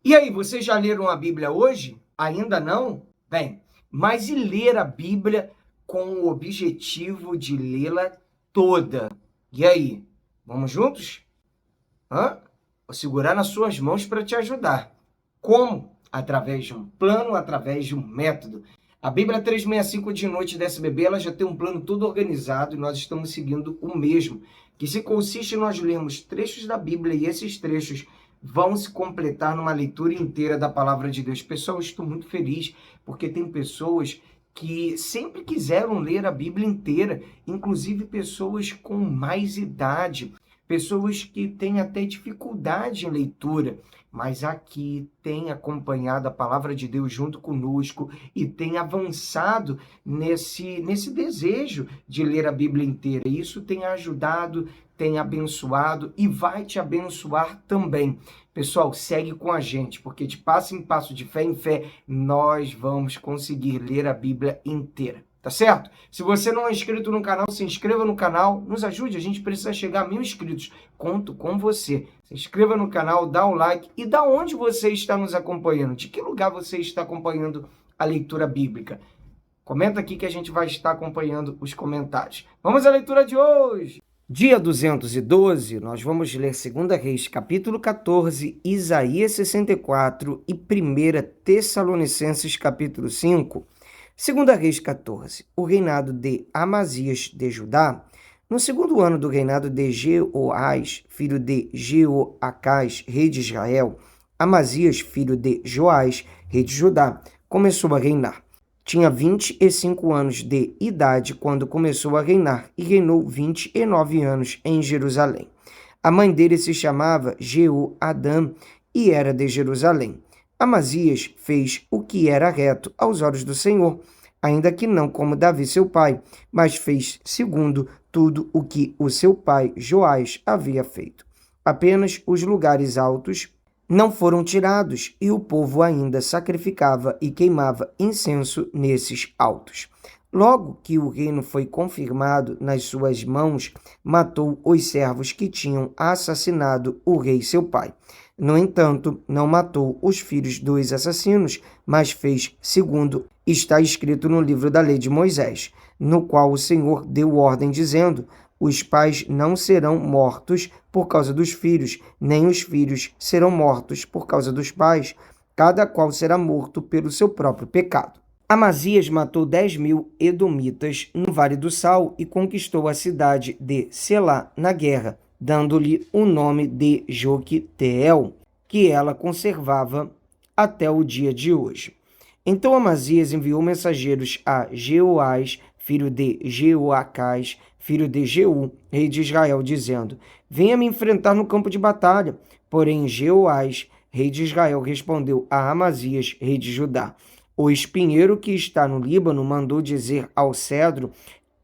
E aí, vocês já leram a Bíblia hoje? Ainda não? Bem, mas e ler a Bíblia com o objetivo de lê-la toda? E aí, vamos juntos? Vou segurar nas suas mãos para te ajudar. Como? Através de um plano, através de um método. A Bíblia 365 de Noite da SBB, ela já tem um plano todo organizado e nós estamos seguindo o mesmo, que se consiste em nós lermos trechos da Bíblia e esses trechos vão se completar numa leitura inteira da Palavra de Deus. Pessoal, eu estou muito feliz porque tem pessoas que sempre quiseram ler a Bíblia inteira, inclusive pessoas com mais idade, pessoas que têm até dificuldade em leitura, mas aqui tem acompanhado a palavra de Deus junto conosco e tem avançado nesse desejo de ler a Bíblia inteira. Isso tem ajudado, tem abençoado e vai te abençoar também. Pessoal, segue com a gente, porque de passo em passo, de fé em fé, nós vamos conseguir ler a Bíblia inteira. Tá certo? Se você não é inscrito no canal, se inscreva no canal, nos ajude, a gente precisa chegar a 1000 inscritos. Conto com você. Se inscreva no canal, dá um like e da onde você está nos acompanhando? De que lugar você está acompanhando a leitura bíblica? Comenta aqui que a gente vai estar acompanhando os comentários. Vamos à leitura de hoje! Dia 212, nós vamos ler 2 Reis, capítulo 14, Isaías 64 e 1 Tessalonicenses, capítulo 5. 2 Reis 14, o reinado de Amazias de Judá. No segundo ano do reinado de Jeoás, filho de Jeoacás, rei de Israel, Amazias, filho de Joás, rei de Judá, começou a reinar. Tinha 25 anos de idade quando começou a reinar e reinou 29 anos em Jerusalém. A mãe dele se chamava Jeoadã e era de Jerusalém. Amazias fez o que era reto aos olhos do Senhor, ainda que não como Davi seu pai, mas fez segundo tudo o que o seu pai Joás havia feito. Apenas os lugares altos não foram tirados e o povo ainda sacrificava e queimava incenso nesses altos. Logo que o reino foi confirmado nas suas mãos, matou os servos que tinham assassinado o rei seu pai. No entanto, não matou os filhos dos assassinos, mas fez segundo está escrito no livro da lei de Moisés, no qual o Senhor deu ordem dizendo: os pais não serão mortos por causa dos filhos, nem os filhos serão mortos por causa dos pais. Cada qual será morto pelo seu próprio pecado. Amazias matou 10.000 edomitas no Vale do Sal e conquistou a cidade de Selá na guerra, dando-lhe o nome de Joquiteel, que ela conservava até o dia de hoje. Então Amazias enviou mensageiros a Jeoás, filho de Jeoacás, filho de Jeú, rei de Israel, dizendo: venha me enfrentar no campo de batalha. Porém Jeoás, rei de Israel, respondeu a Amazias, rei de Judá: o espinheiro que está no Líbano mandou dizer ao cedro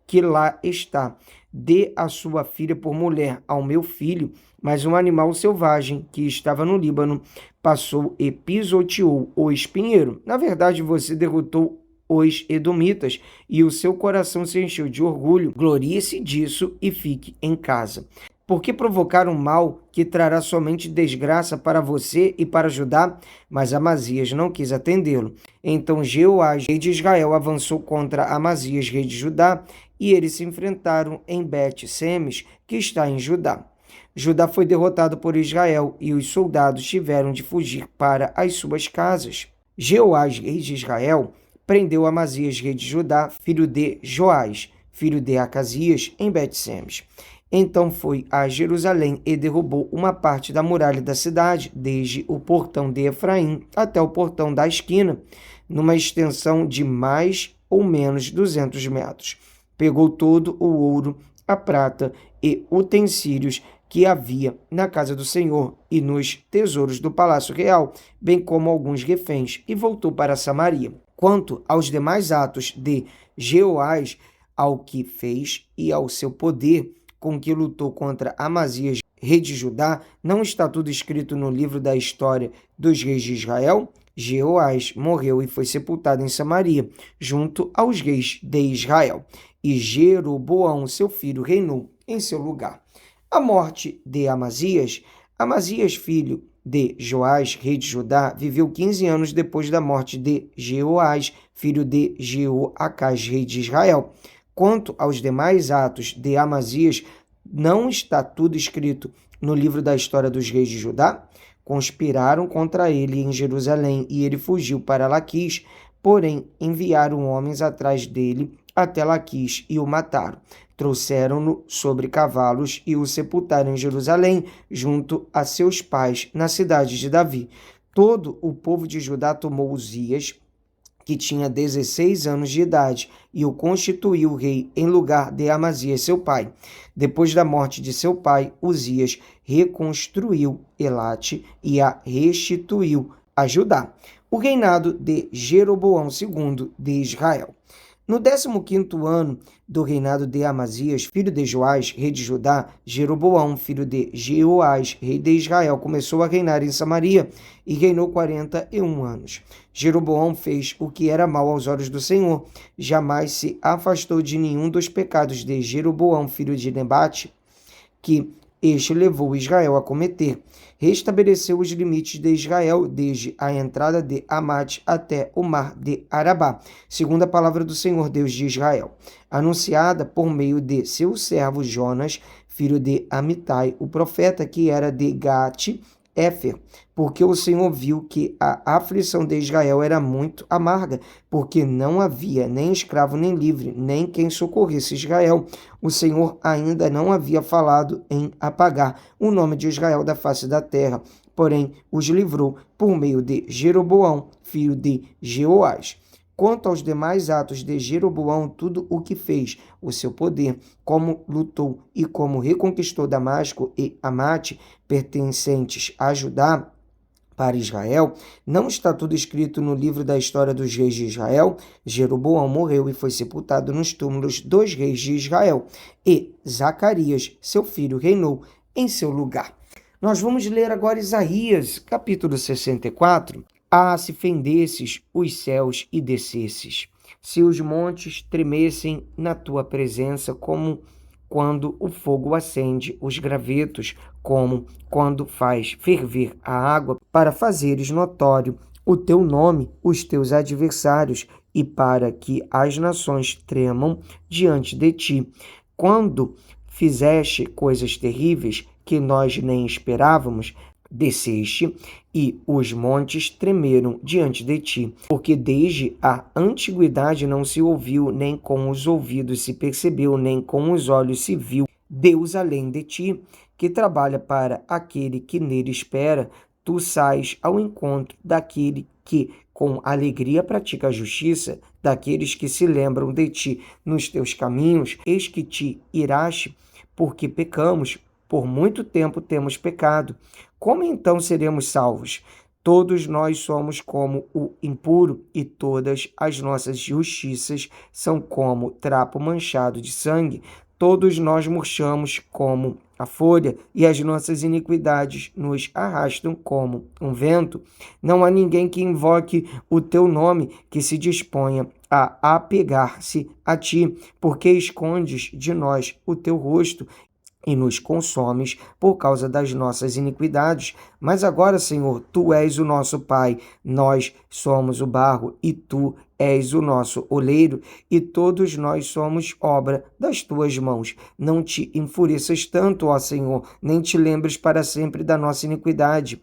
que lá está: dê a sua filha por mulher ao meu filho. Mas um animal selvagem que estava no Líbano passou e pisoteou o espinheiro. Na verdade, você derrotou os edomitas e o seu coração se encheu de orgulho. Glorie-se disso e fique em casa. Porque provocar um mal que trará somente desgraça para você e para Judá? Mas Amazias não quis atendê-lo. Então Jeoás, rei de Israel, avançou contra Amazias, rei de Judá, e eles se enfrentaram em Bet-Semes, que está em Judá. Judá foi derrotado por Israel e os soldados tiveram de fugir para as suas casas. Jeoás, rei de Israel, prendeu Amazias, rei de Judá, filho de Joás, filho de Acasias, em Bet-Semes. Então foi a Jerusalém e derrubou uma parte da muralha da cidade, desde o portão de Efraim até o portão da esquina, numa extensão de mais ou menos 200 metros. Pegou todo o ouro, a prata e utensílios que havia na casa do Senhor e nos tesouros do palácio real, bem como alguns reféns, e voltou para Samaria. Quanto aos demais atos de Jeoás, ao que fez e ao seu poder com que lutou contra Amazias, rei de Judá, não está tudo escrito no livro da história dos reis de Israel? Jeoás morreu e foi sepultado em Samaria, junto aos reis de Israel. E Jeroboão, seu filho, reinou em seu lugar. A morte de Amazias, Amazias, filho de Joás, rei de Judá, viveu 15 anos depois da morte de Jeoás, filho de Jeoacás, rei de Israel. Quanto aos demais atos de Amazias, não está tudo escrito no livro da história dos reis de Judá? Conspiraram contra ele em Jerusalém e ele fugiu para Laquis, porém enviaram homens atrás dele até Laquis e o mataram. Trouxeram-no sobre cavalos e o sepultaram em Jerusalém, junto a seus pais, na cidade de Davi. Todo o povo de Judá tomou Uzias, que tinha 16 anos de idade, e o constituiu rei em lugar de Amazias, seu pai. Depois da morte de seu pai, Uzias reconstruiu Elate e a restituiu a Judá. O reinado de Jeroboão II de Israel. No 15º ano do reinado de Amazias, filho de Joás, rei de Judá, Jeroboão, filho de Jeoás, rei de Israel, começou a reinar em Samaria e reinou 41 anos. Jeroboão fez o que era mal aos olhos do Senhor, jamais se afastou de nenhum dos pecados de Jeroboão, filho de Nebate, que este levou Israel a cometer. Restabeleceu os limites de Israel desde a entrada de Amate até o mar de Arabá, segundo a palavra do Senhor Deus de Israel, anunciada por meio de seu servo Jonas, filho de Amitai, o profeta, que era de Gate-Éfer, porque o Senhor viu que a aflição de Israel era muito amarga, porque não havia nem escravo nem livre, nem quem socorresse Israel. O Senhor ainda não havia falado em apagar o nome de Israel da face da terra, porém os livrou por meio de Jeroboão, filho de Jeoás. Quanto aos demais atos de Jeroboão, tudo o que fez, o seu poder, como lutou e como reconquistou Damasco e Amate, pertencentes a Judá, para Israel, não está tudo escrito no livro da história dos reis de Israel? Jeroboão morreu e foi sepultado nos túmulos dos reis de Israel, e Zacarias, seu filho, reinou em seu lugar. Nós vamos ler agora Isaías, capítulo 64. Ah, se fendesses os céus e descesses, se os montes tremessem na tua presença, como quando o fogo acende os gravetos, como quando faz ferver a água, para fazeres notório o teu nome, os teus adversários, e para que as nações tremam diante de ti. Quando fizeste coisas terríveis que nós nem esperávamos, desceste, e os montes tremeram diante de ti, porque desde a antiguidade não se ouviu, nem com os ouvidos se percebeu, nem com os olhos se viu Deus além de ti, que trabalha para aquele que nele espera. Tu sais ao encontro daquele que com alegria pratica a justiça, daqueles que se lembram de ti nos teus caminhos. Eis que te iraste, porque pecamos, por muito tempo temos pecado. Como então seremos salvos? Todos nós somos como o impuro, e todas as nossas justiças são como trapo manchado de sangue. Todos nós murchamos como a folha, e as nossas iniquidades nos arrastam como um vento. Não há ninguém que invoque o teu nome, que se disponha a apegar-se a ti, porque escondes de nós o teu rosto e nos consomes por causa das nossas iniquidades. Mas agora, Senhor, tu és o nosso Pai, nós somos o barro e tu és o nosso oleiro, e todos nós somos obra das tuas mãos. Não te enfureças tanto, ó Senhor, nem te lembres para sempre da nossa iniquidade.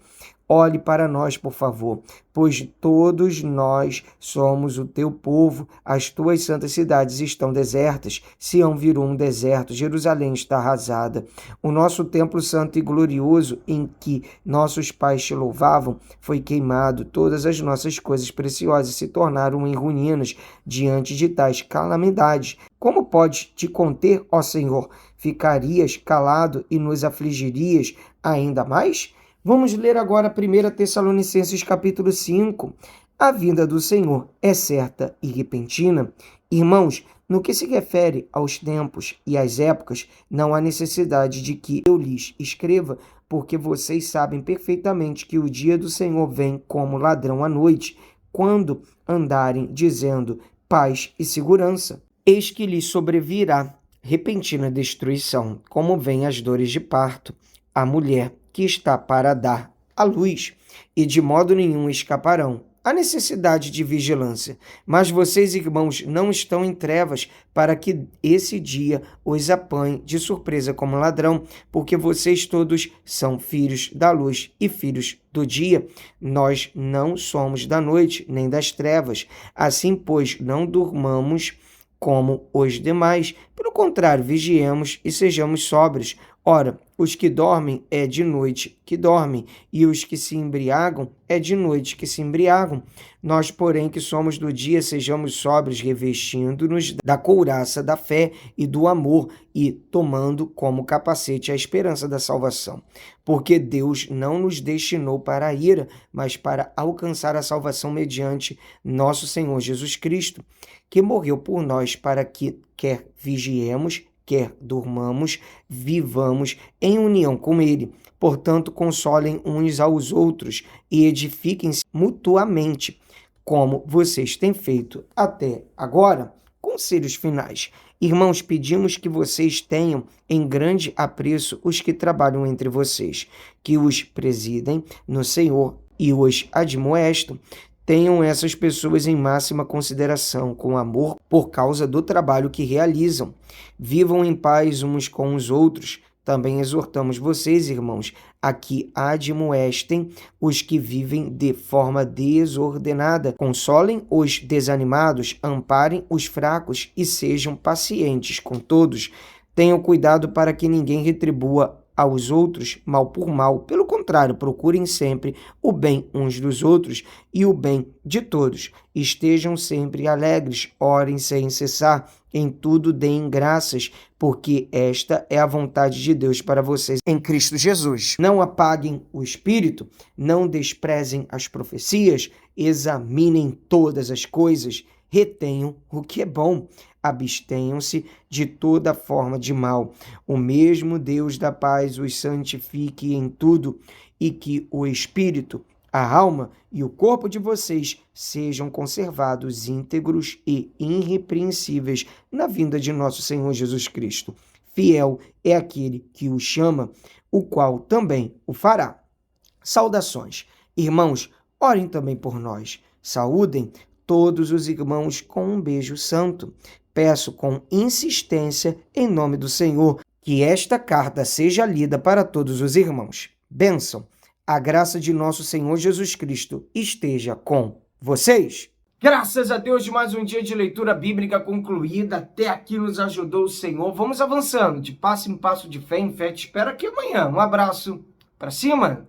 Olhe para nós, por favor, pois todos nós somos o teu povo. As tuas santas cidades estão desertas. Sião virou um deserto, Jerusalém está arrasada. O nosso templo santo e glorioso, em que nossos pais te louvavam, foi queimado. Todas as nossas coisas preciosas se tornaram em ruínas diante de tais calamidades. Como podes te conter, ó Senhor? Ficarias calado e nos afligirias ainda mais? Vamos ler agora 1 Tessalonicenses capítulo 5. A vinda do Senhor é certa e repentina. Irmãos, no que se refere aos tempos e às épocas, não há necessidade de que eu lhes escreva, porque vocês sabem perfeitamente que o dia do Senhor vem como ladrão à noite, quando andarem dizendo paz e segurança. Eis que lhes sobrevirá repentina destruição, como vêm as dores de parto, a mulher que está para dar à luz, e de modo nenhum escaparão. Há necessidade de vigilância, mas vocês, irmãos, não estão em trevas para que esse dia os apanhe de surpresa como ladrão, porque vocês todos são filhos da luz e filhos do dia. Nós não somos da noite nem das trevas. Assim, pois, não durmamos como os demais. Pelo contrário, vigiemos e sejamos sóbrios. Ora, os que dormem é de noite que dormem, e os que se embriagam é de noite que se embriagam. Nós, porém, que somos do dia, sejamos sóbrios, revestindo-nos da couraça da fé e do amor, e tomando como capacete a esperança da salvação. Porque Deus não nos destinou para a ira, mas para alcançar a salvação mediante nosso Senhor Jesus Cristo, que morreu por nós, para que, quer vigiemos, quer durmamos, vivamos em união com Ele. Portanto, consolem uns aos outros e edifiquem-se mutuamente, como vocês têm feito até agora. Conselhos finais. Irmãos, pedimos que vocês tenham em grande apreço os que trabalham entre vocês, que os presidem no Senhor e os admoestam. Tenham essas pessoas em máxima consideração, com amor por causa do trabalho que realizam. Vivam em paz uns com os outros. Também exortamos vocês, irmãos, a que admoestem os que vivem de forma desordenada. Consolem os desanimados, amparem os fracos e sejam pacientes com todos. Tenham cuidado para que ninguém retribua aos outros mal por mal. Pelo contrário, procurem sempre o bem uns dos outros e o bem de todos. Estejam sempre alegres, orem sem cessar, em tudo deem graças, porque esta é a vontade de Deus para vocês em Cristo Jesus. Não apaguem o espírito, não desprezem as profecias, examinem todas as coisas, retenham o que é bom, abstenham-se de toda forma de mal. O mesmo Deus da paz os santifique em tudo, e que o espírito, a alma e o corpo de vocês sejam conservados íntegros e irrepreensíveis na vinda de nosso Senhor Jesus Cristo. Fiel é aquele que o chama, o qual também o fará. Saudações. Irmãos, orem também por nós. Saúdem todos os irmãos com um beijo santo. Peço com insistência, em nome do Senhor, que esta carta seja lida para todos os irmãos. Bênção. A graça de nosso Senhor Jesus Cristo esteja com vocês. Graças a Deus de mais um dia de leitura bíblica concluída. Até aqui nos ajudou o Senhor. Vamos avançando de passo em passo, de fé em fé. Te espero aqui amanhã. Um abraço. Para cima.